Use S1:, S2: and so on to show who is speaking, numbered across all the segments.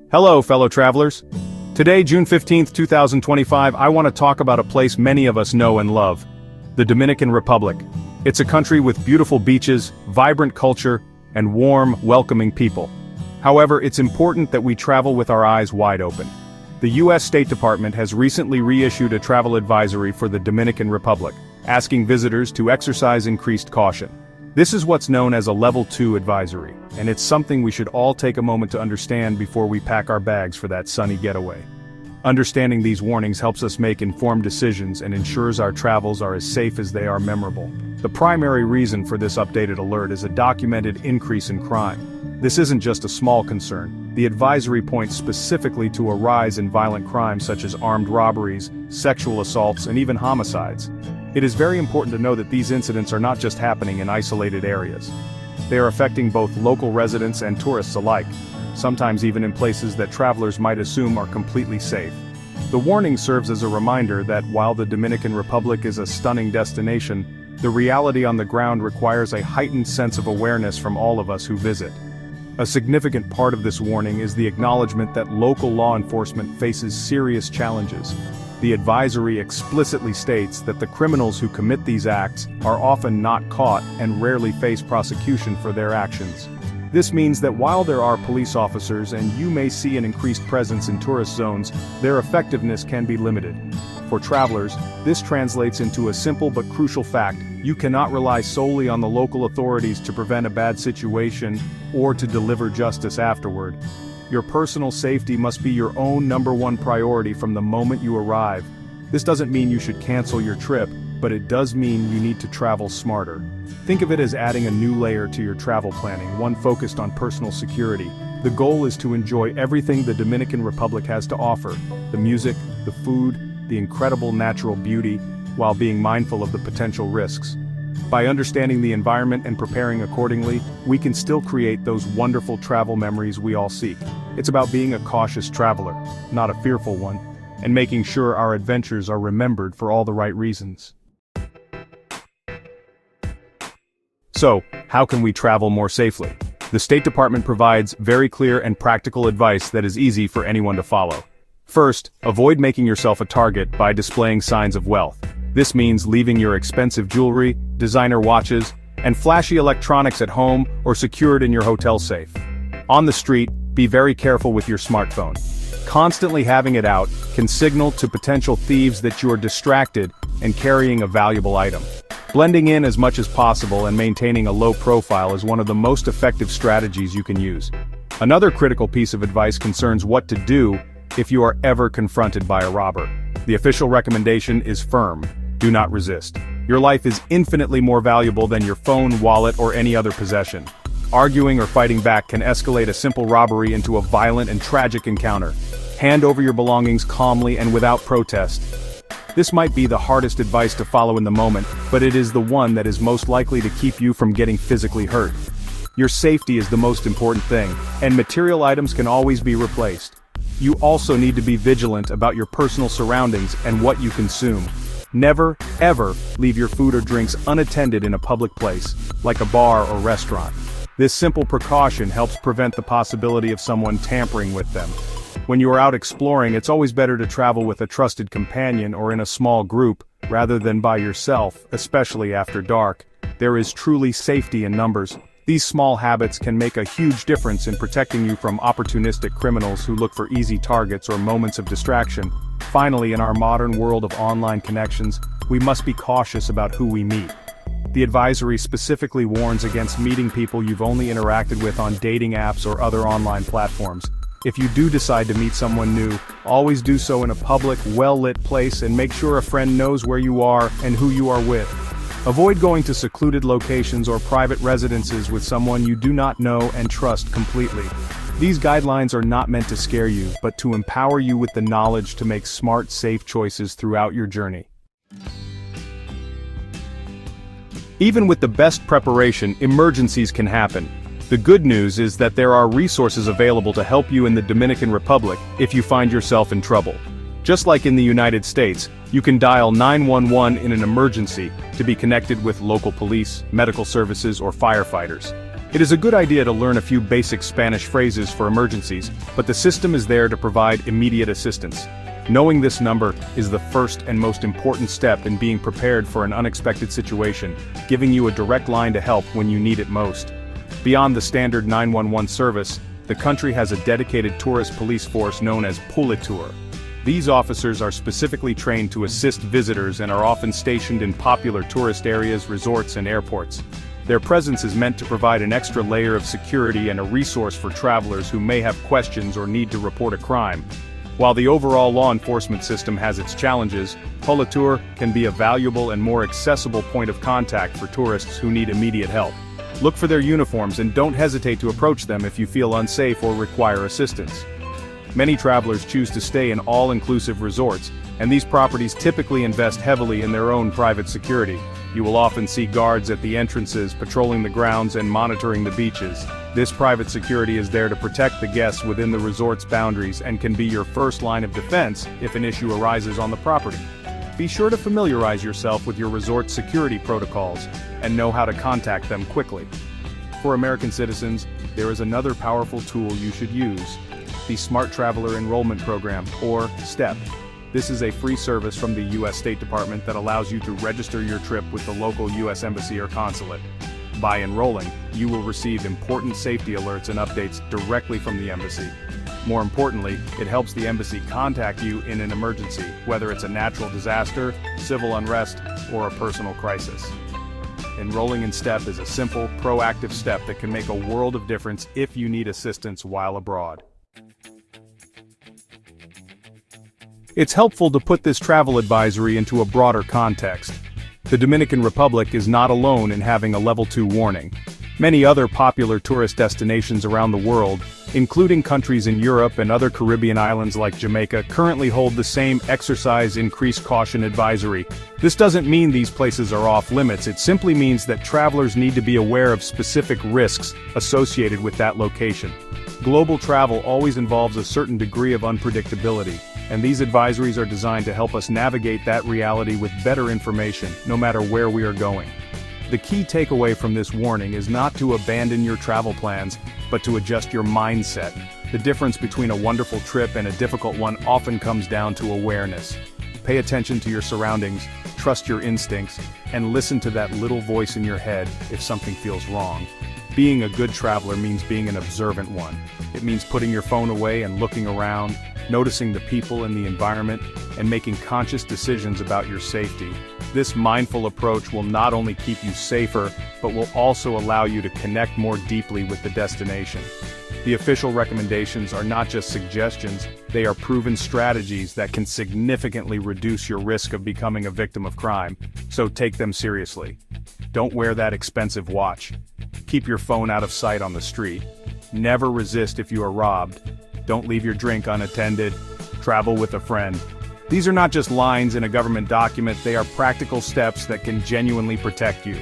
S1: Hello, fellow travelers. Today, June 15th, 2025, I want to talk about a place many of us know and love, the Dominican Republic. It's a country with beautiful beaches, vibrant culture, and warm, welcoming people. However, it's important that we travel with our eyes wide open. The U.S. State Department has recently reissued a travel advisory for the Dominican Republic, asking visitors to exercise increased caution. This is what's known as a Level 2 advisory, and it's something we should all take a moment to understand before we pack our bags for that sunny getaway. Understanding these warnings helps us make informed decisions and ensures our travels are as safe as they are memorable. The primary reason for this updated alert is a documented increase in crime. This isn't just a small concern. The advisory points specifically to a rise in violent crimes such as armed robberies, sexual assaults, and even homicides. It is very important to know that these incidents are not just happening in isolated areas. They are affecting both local residents and tourists alike, sometimes even in places that travelers might assume are completely safe. The warning serves as a reminder that while the Dominican Republic is a stunning destination, the reality on the ground requires a heightened sense of awareness from all of us who visit. A significant part of this warning is the acknowledgement that local law enforcement faces serious challenges. The advisory explicitly states that the criminals who commit these acts are often not caught and rarely face prosecution for their actions. This means that while there are police officers and you may see an increased presence in tourist zones, their effectiveness can be limited. For travelers, this translates into a simple but crucial fact: you cannot rely solely on the local authorities to prevent a bad situation or to deliver justice afterward. Your personal safety must be your own #1 priority from the moment you arrive. This doesn't mean you should cancel your trip, but it does mean you need to travel smarter. Think of it as adding a new layer to your travel planning, one focused on personal security. The goal is to enjoy everything the Dominican Republic has to offer: the music, the food, the incredible natural beauty, while being mindful of the potential risks. By understanding the environment and preparing accordingly, we can still create those wonderful travel memories we all seek. It's about being a cautious traveler, not a fearful one, and making sure our adventures are remembered for all the right reasons. So, how can we travel more safely? The State Department provides very clear and practical advice that is easy for anyone to follow. First, avoid making yourself a target by displaying signs of wealth. This means leaving your expensive jewelry, designer watches, and flashy electronics at home or secured in your hotel safe. On the street, be very careful with your smartphone. Constantly having it out can signal to potential thieves that you are distracted and carrying a valuable item. Blending in as much as possible and maintaining a low profile is one of the most effective strategies you can use. Another critical piece of advice concerns what to do if you are ever confronted by a robber. The official recommendation is firm: do not resist. Your life is infinitely more valuable than your phone, wallet, or any other possession. Arguing or fighting back can escalate a simple robbery into a violent and tragic encounter. Hand over your belongings calmly and without protest. This might be the hardest advice to follow in the moment, but it is the one that is most likely to keep you from getting physically hurt. Your safety is the most important thing, and material items can always be replaced. You also need to be vigilant about your personal surroundings and what you consume. Never, ever leave your food or drinks unattended in a public place, like a bar or restaurant. This simple precaution helps prevent the possibility of someone tampering with them. When you are out exploring, it's always better to travel with a trusted companion or in a small group, rather than by yourself, especially after dark. There is truly safety in numbers. These small habits can make a huge difference in protecting you from opportunistic criminals who look for easy targets or moments of distraction. Finally, in our modern world of online connections, we must be cautious about who we meet. The advisory specifically warns against meeting people you've only interacted with on dating apps or other online platforms. If you do decide to meet someone new, always do so in a public, well-lit place and make sure a friend knows where you are and who you are with. Avoid going to secluded locations or private residences with someone you do not know and trust completely. These guidelines are not meant to scare you, but to empower you with the knowledge to make smart, safe choices throughout your journey. Even with the best preparation, emergencies can happen. The good news is that there are resources available to help you in the Dominican Republic if you find yourself in trouble. Just like in the United States, you can dial 911 in an emergency to be connected with local police, medical services, or firefighters. It is a good idea to learn a few basic Spanish phrases for emergencies, but the system is there to provide immediate assistance. Knowing this number is the first and most important step in being prepared for an unexpected situation, giving you a direct line to help when you need it most. Beyond the standard 911 service, the country has a dedicated tourist police force known as Politur. These officers are specifically trained to assist visitors and are often stationed in popular tourist areas, resorts, and airports. Their presence is meant to provide an extra layer of security and a resource for travelers who may have questions or need to report a crime. While the overall law enforcement system has its challenges, Politur can be a valuable and more accessible point of contact for tourists who need immediate help. Look for their uniforms and don't hesitate to approach them if you feel unsafe or require assistance. Many travelers choose to stay in all-inclusive resorts, and these properties typically invest heavily in their own private security. You will often see guards at the entrances, patrolling the grounds and monitoring the beaches. This private security is there to protect the guests within the resort's boundaries and can be your first line of defense if an issue arises on the property. Be sure to familiarize yourself with your resort's security protocols and know how to contact them quickly. For American citizens, there is another powerful tool you should use: the Smart Traveler Enrollment Program, or STEP. This is a free service from the U.S. State Department that allows you to register your trip with the local U.S. Embassy or consulate. By enrolling, you will receive important safety alerts and updates directly from the embassy. More importantly, it helps the embassy contact you in an emergency, whether it's a natural disaster, civil unrest, or a personal crisis. Enrolling in STEP is a simple, proactive step that can make a world of difference if you need assistance while abroad. It's helpful to put this travel advisory into a broader context. The Dominican Republic is not alone in having a Level 2 warning. Many other popular tourist destinations around the world, including countries in Europe and other Caribbean islands like Jamaica, currently hold the same exercise increased caution advisory. This doesn't mean these places are off limits, it simply means that travelers need to be aware of specific risks associated with that location. Global travel always involves a certain degree of unpredictability, and these advisories are designed to help us navigate that reality with better information, no matter where we are going. The key takeaway from this warning is not to abandon your travel plans, but to adjust your mindset. The difference between a wonderful trip and a difficult one often comes down to awareness. Pay attention to your surroundings, trust your instincts, and listen to that little voice in your head if something feels wrong. Being a good traveler means being an observant one. It means putting your phone away and looking around, noticing the people and the environment, and making conscious decisions about your safety. This mindful approach will not only keep you safer, but will also allow you to connect more deeply with the destination. The official recommendations are not just suggestions, they are proven strategies that can significantly reduce your risk of becoming a victim of crime, so take them seriously. Don't wear that expensive watch. Keep your phone out of sight on the street. Never resist if you are robbed. Don't leave your drink unattended. Travel with a friend. These are not just lines in a government document, they are practical steps that can genuinely protect you.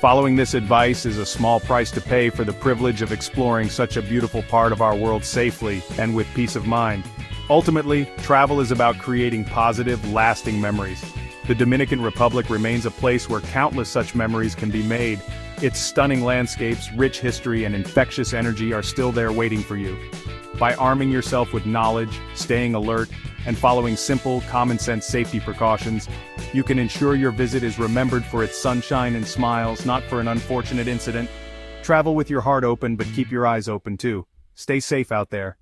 S1: Following this advice is a small price to pay for the privilege of exploring such a beautiful part of our world safely and with peace of mind. Ultimately, travel is about creating positive, lasting memories. The Dominican Republic remains a place where countless such memories can be made. Its stunning landscapes, rich history, and infectious energy are still there waiting for you. By arming yourself with knowledge, staying alert, and following simple, common-sense safety precautions, you can ensure your visit is remembered for its sunshine and smiles, not for an unfortunate incident. Travel with your heart open, but keep your eyes open too. Stay safe out there.